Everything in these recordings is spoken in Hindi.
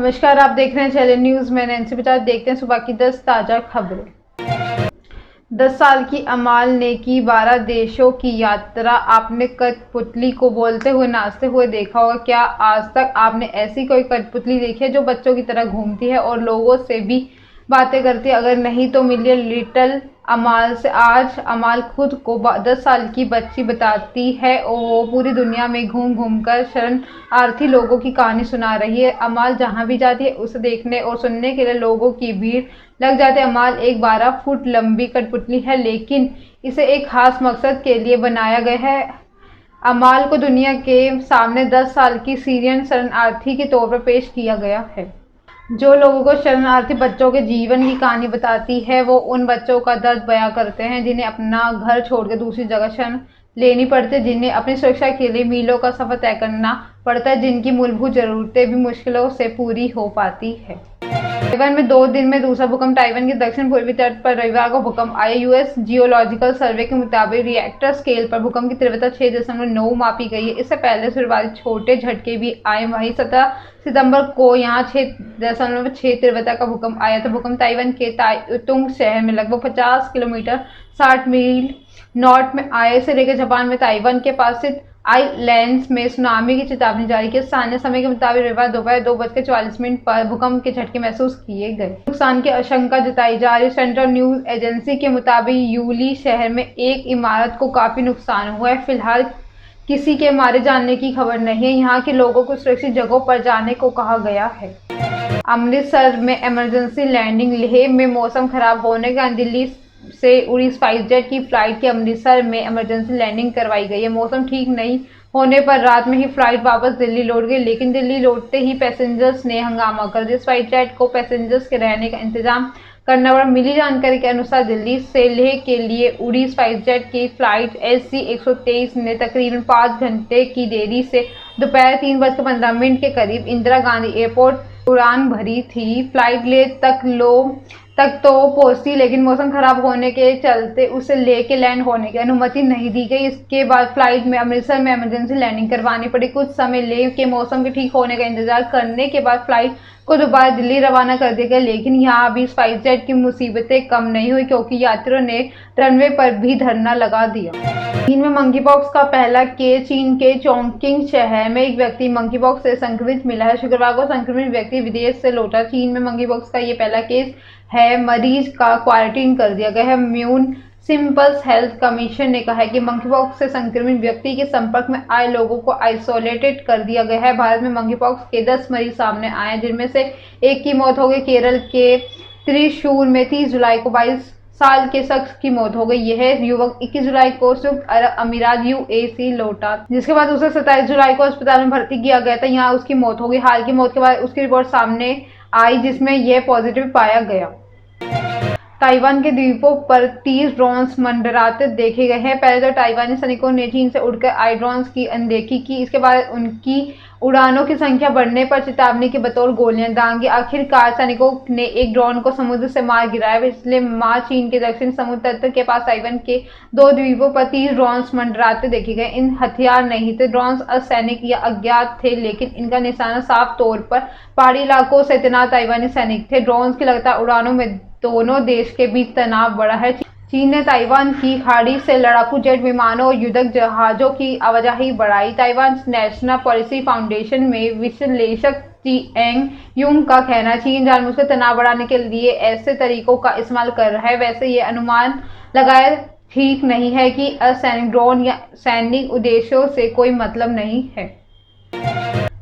नमस्कार, आप देख रहे हैं चैनल न्यूज में नैन्सी बजाज। देखते हैं सुबह की 10 ताजा खबरें। 10 साल की अमाल ने की 12 देशों की यात्रा। आपने कठपुतली को बोलते हुए नाचते हुए देखा होगा। क्या आज तक आपने ऐसी कोई कठपुतली देखी है जो बच्चों की तरह घूमती है और लोगों से भी बातें करती है? अगर नहीं तो मिलिए लिटिल अमाल से। आज अमाल खुद को 10 साल की बच्ची बताती है और वो पूरी दुनिया में घूम घूम कर शरणार्थी लोगों की कहानी सुना रही है। अमाल जहाँ भी जाती है उसे देखने और सुनने के लिए लोगों की भीड़ लग जाती है। अमाल एक 12 फुट लंबी कठपुतली है, लेकिन इसे एक खास मकसद के लिए बनाया गया है। अमाल को दुनिया के सामने 10 साल की सीरियन शरणार्थी के तौर पर पेश किया गया है, जो लोगों को शरणार्थी बच्चों के जीवन की कहानी बताती है। वो उन बच्चों का दर्द बयां करते हैं जिन्हें अपना घर छोड़कर दूसरी जगह शरण लेनी पड़ती है, जिन्हें अपनी सुरक्षा के लिए मीलों का सफर तय करना पड़ता है, जिनकी मूलभूत जरूरतें भी मुश्किलों से पूरी हो पाती है। ताइवान में 2 दिन में दूसरा भूकंप। ताइवान के दक्षिण पूर्वी तट पर रविवार को भूकंप आया। यूएस जियोलॉजिकल सर्वे के मुताबिक रिएक्टर स्केल पर भूकंप की तीव्रता 6.9 मापी गई है। इससे पहले शुरुआती छोटे झटके भी आए। वहीं 17 सितंबर को यहां 6.6 तीव्रता का भूकंप आया था। भूकंप ताइवान के ताइतुंग शहर में लगभग 50 किलोमीटर 60 मील नॉर्थ में आया। इसे लेकर जापान में ताइवान के पास स्थित आइलैंड्स में सुनामी की चेतावनी जारी की। स्थानीय समय के मुताबिक रविवार दोपहर 2:44 पर भूकंप के झटके महसूस किए गए। नुकसान की आशंका जताई जा रही। सेंट्रल न्यूज एजेंसी के मुताबिक यूली शहर में एक इमारत को काफी नुकसान हुआ है। फिलहाल किसी के मारे जाने की खबर नहीं है। यहाँ के लोगों को सुरक्षित जगहों पर जाने को कहा गया है। अमृतसर में इमरजेंसी लैंडिंग। लेह में मौसम खराब होने के कारण दिल्ली से उड़ी स्पाइसजेट की फ्लाइट की अमृतसर में इमरजेंसी लैंडिंग करवाई गई है। मौसम ठीक नहीं होने पर रात में ही फ्लाइट वापस दिल्ली लौट गई, लेकिन दिल्ली लौटते ही पैसेंजर्स ने हंगामा कर दिया। स्पाइसजेट को पैसेंजर्स के रहने का इंतजाम करना पड़ा। मिली जानकारी के अनुसार दिल्ली से लेह के लिए उड़ी स्पाइसजेट की फ्लाइट SC-123 ने तकरीबन 5 घंटे की देरी से दोपहर 3:15 के करीब इंदिरा गांधी एयरपोर्ट उड़ान भरी थी। फ्लाइट लेह तक तो पहुंची, लेकिन मौसम खराब होने के चलते उसे लेह के लैंड होने की अनुमति नहीं दी गई। इसके बाद फ्लाइट में अमृतसर में इमरजेंसी लैंडिंग करवानी पड़ी। कुछ समय लेह के मौसम के ठीक होने का इंतजार करने के बाद फ्लाइट को दोबारा दिल्ली रवाना कर दिया गया, लेकिन यहाँ अभी स्पाइसजेट की मुसीबतें कम नहीं हुई, क्योंकि यात्रियों ने रनवे पर भी धरना लगा दिया। चीन में मंकी पॉक्स का पहला केस। चीन के चोंगकिंग शहर में एक व्यक्ति मंकी पॉक्स से संक्रमित मिला है। शुक्रवार को संक्रमित व्यक्ति विदेश से लौटा। चीन में मंकी पॉक्स का ये पहला केस है। मरीज का क्वारंटीन कर दिया गया है। म्युनिसिपल हेल्थ कमीशन ने कहा है कि मंकीपॉक्स से संक्रमित व्यक्ति के संपर्क में आए लोगों को आइसोलेटेड कर दिया गया है। भारत में मंकीपॉक्स के 10 मरीज सामने आए हैं, जिनमें से एक की मौत हो गई। केरल के त्रिशूर में 30 जुलाई को 22 साल के शख्स की मौत हो गई। यह युवक 21 जुलाई को संयुक्त अरब अमीरात UAE लौटा, जिसके बाद उसे 27 जुलाई को अस्पताल में भर्ती किया गया था। यहाँ उसकी मौत हो गई। हाल की मौत के बाद उसकी रिपोर्ट सामने आई, जिसमें यह पॉजिटिव पाया गया। ताइवान के द्वीपों पर 30 ड्रोन्स मंडराते देखे गए हैं। पहले तो ताइवानी सैनिकों ने चीन से उड़कर आए ड्रोन्स की अनदेखी की। इसके बाद उनकी उड़ानों की संख्या बढ़ने पर चेतावनी के बतौर गोलियां दागी। आखिरकार सैनिकों ने एक ड्रोन को समुद्र से मार गिराया। पिछले माह चीन के दक्षिण समुद्र तट के पास ताइवान के 2 द्वीपों पर 30 ड्रोन्स मंडराते देखे गए। इन हथियार नहीं थे। ड्रोन्स असैनिक या अज्ञात थे, लेकिन इनका निशाना साफ तौर पर पहाड़ी इलाकों से तैनात ताइवानी सैनिक थे। ड्रोन्स की लगातार उड़ानों में दोनों देश के बीच तनाव बढ़ा है। चीन ने ताइवान की खाड़ी से लड़ाकू जेट विमानों और युद्धक जहाजों की आवाजाही बढ़ाई। ताइवान नेशनल पॉलिसी फाउंडेशन में विश्लेषक चिएंग युंग का कहना है, चीन जानबूझकर तनाव बढ़ाने के लिए ऐसे तरीकों का इस्तेमाल कर रहा है। वैसे ये अनुमान लगाया ठीक नहीं है कि असैनिक ड्रोन या सैनिक उद्देश्यों से कोई मतलब नहीं है।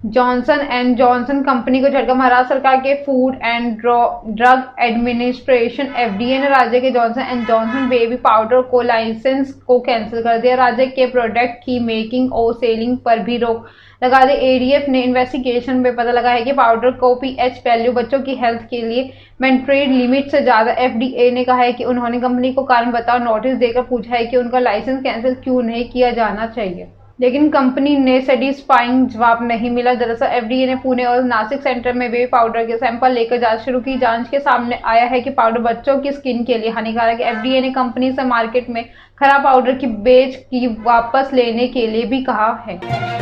जॉनसन एंड जॉनसन कंपनी को झटका। महाराष्ट्र सरकार के food and drug administration FDA ने राज्य के Johnson and Johnson baby powder को लाइसेंस को कैंसिल कर दिया। राज्य के प्रोडक्ट की मेकिंग और सेलिंग पर भी रोक लगा दी। ADF ने इन्वेस्टिगेशन में पता लगा है कि पाउडर को pH वैल्यू बच्चों की हेल्थ के लिए मेंटेड लिमिट से ज्यादा। FDA ने कहा है कि उन्होंने कंपनी को कारण बताओ नोटिस देकर पूछा है कि उनका लाइसेंस कैंसिल क्यों नहीं किया जाना चाहिए, लेकिन कंपनी ने सेटिस्फाइंग जवाब नहीं मिला। दरअसल एफडीए ने पुणे और नासिक सेंटर में बेबी पाउडर के सैंपल लेकर जांच शुरू की। जांच के सामने आया है कि पाउडर बच्चों की स्किन के लिए हानिकारक है। एफडीए ने कंपनी से मार्केट में खराब पाउडर की बेच की वापस लेने के लिए भी कहा है।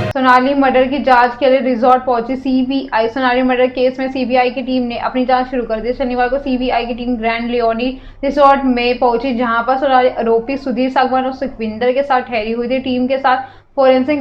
सोनाली मर्डर की जांच के लिए रिजॉर्ट पहुंची सीबीआई। सोनाली मर्डर केस में सीबीआई की टीम ने अपनी जांच शुरू कर दी। शनिवार को सीबीआई की टीम ग्रैंड लियोनी रिजॉर्ट में पहुंची, जहां पर सोनाली आरोपी सुधीर सागवान और सुखविंदर के साथ ठहरी हुई थी। टीम के साथ फोरेंसिक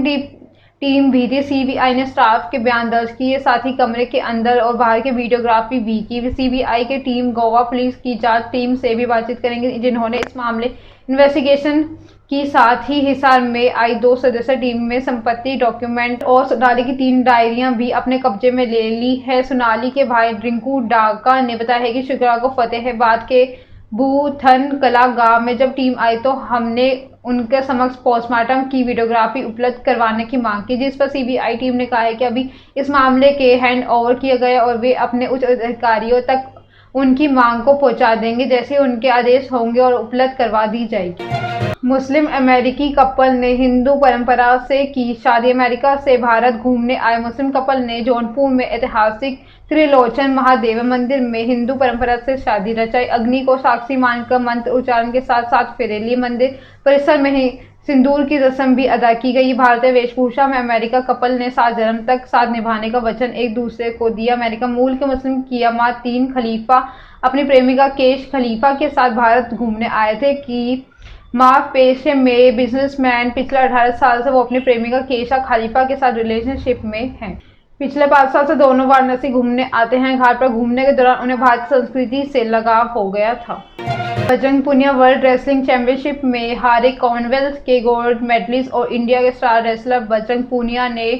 टीम भी थी। सीबीआई ने स्टाफ के बयान दर्ज किए, साथ ही कमरे के अंदर और बाहर की वीडियोग्राफी भी की। सीबीआई की टीम गोवा पुलिस की जांच टीम से भी बातचीत करेंगे, जिन्होंने इस मामले इन्वेस्टिगेशन की। साथ ही हिसार में आई 2 सदस्य टीम में संपत्ति, डॉक्यूमेंट और सोनाली की 3 डायरियां भी अपने कब्जे में ले ली है। सोनाली के भाई रिंकू डाका ने बताया है कि शुक्रवार को फतेहाबाद के बूथन कला गांव में जब टीम आई तो हमने उनके समक्ष पोस्टमार्टम की वीडियोग्राफी उपलब्ध करवाने की मांग की, जिस पर सीबीआई टीम ने कहा है कि अभी इस मामले के हैंड ओवर किया गया और वे अपने उच्च अधिकारियों तक उनकी मांग को पहुंचा देंगे। जैसे उनके आदेश होंगे और उपलब्ध करवा दी जाएगी। मुस्लिम अमेरिकी कपल ने हिंदू परंपरा से की शादी। अमेरिका से भारत घूमने आए मुस्लिम कपल ने जौनपुर में ऐतिहासिक त्रिलोचन महादेव मंदिर में हिंदू परंपरा से शादी रचाई। अग्नि को साक्षी मानकर मंत्र उच्चारण के साथ 7 फेरे लिए। मंदिर परिसर में ही सिंदूर की रस्म भी अदा की गई। भारतीय वेशभूषा में अमेरिका कपल ने 7 जन्म तक साथ निभाने का वचन एक दूसरे को दिया। अमेरिका मूल के मुस्लिम कियामा 3 खलीफा अपनी प्रेमिका केश खलीफा के साथ भारत घूमने आए थे कि माँ पेशे में बिजनेसमैन। पिछले 18 साल से वो अपनी प्रेमिका केशा खलीफा के साथ रिलेशनशिप में हैं। पिछले 5 साल से दोनों वाराणसी घूमने आते हैं। घाट पर घूमने के दौरान उन्हें भारतीय संस्कृति से लगाव हो गया था। Bajrang Punia world wrestling championship में हारे कॉमनवेल्थ के गोल्ड मेडलिस्ट और इंडिया के स्टार रेसलर बजरंग पुनिया ने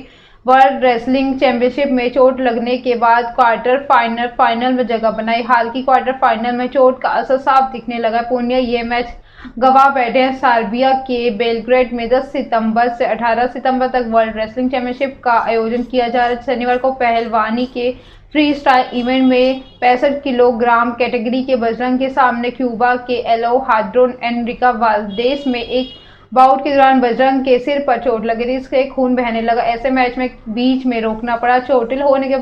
वर्ल्ड रेसलिंग चैंपियनशिप में चोट लगने के बाद क्वार्टर फाइनल में जगह बनाई। हाल की क्वार्टर फाइनल में चोट का असर साफ दिखने लगा। पुनिया ये मैच गंवा बैठे हैं। सर्बिया के बेलग्रेड में 10 सितंबर से 18 सितंबर तक वर्ल्ड रेसलिंग चैंपियनशिप का आयोजन किया जा रहा है। शनिवार को पहलवानी के फ्री स्टाइल इवेंट में 65 किलोग्राम कैटेगरी के बजरंग के सामने क्यूबा के एलोहाद्रो एनरिका वाल्देस में एक बाउट के दौरान बजरंग के सिर पर चोट लगी थी, इससे खून बहने लगा। ऐसे मैच में बीच में रोकना पड़ा। चोटिल होने के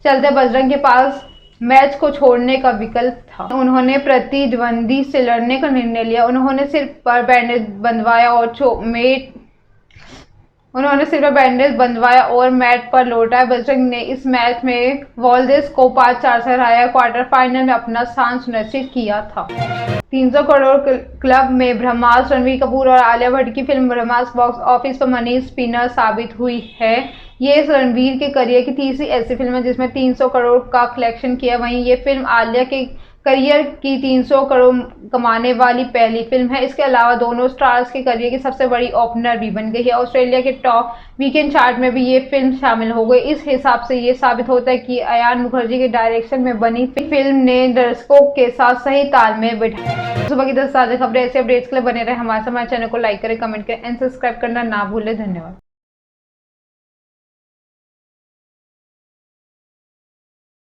चलते बजरंग के पास मैच को छोड़ने का विकल्प था। उन्होंने प्रतिद्वंदी से लड़ने का निर्णय लिया। उन्होंने सिर पर बैंडेज बंधवाया और मैट पर लौटाया। बजरंग ने इस मैच में वाल्देस को 5-4 से हराया, क्वार्टर फाइनल में अपना स्थान सुनिश्चित किया था। 300 करोड़ क्लब में ब्रह्मास्त्र। रणबीर कपूर और आलिया भट्ट की फिल्म ब्रह्मास्त्र बॉक्स ऑफिस पर मनी स्पिनर साबित हुई है। ये रणबीर के करियर की तीसरी ऐसी फिल्म है जिसमें 300 करोड़ का कलेक्शन किया। वहीं ये फिल्म आलिया के करियर की 300 करोड़ कमाने वाली पहली फिल्म है। इसके अलावा दोनों स्टार्स के करियर की सबसे बड़ी ओपनर भी बन गई है। ऑस्ट्रेलिया के टॉप वीकेंड चार्ट में भी ये फिल्म शामिल हो गई। इस हिसाब से ये साबित होता है कि अयान मुखर्जी के डायरेक्शन में बनी फिल्म ने दर्शकों के साथ सही तालमेल बिठाया। सुबह की 10 ताज़ा खबरें, ऐसे अपडेट्स के लिए बने रहे हमारे चैनल को लाइक करें, कमेंट करें एंड सब्सक्राइब करना ना भूलें। धन्यवाद।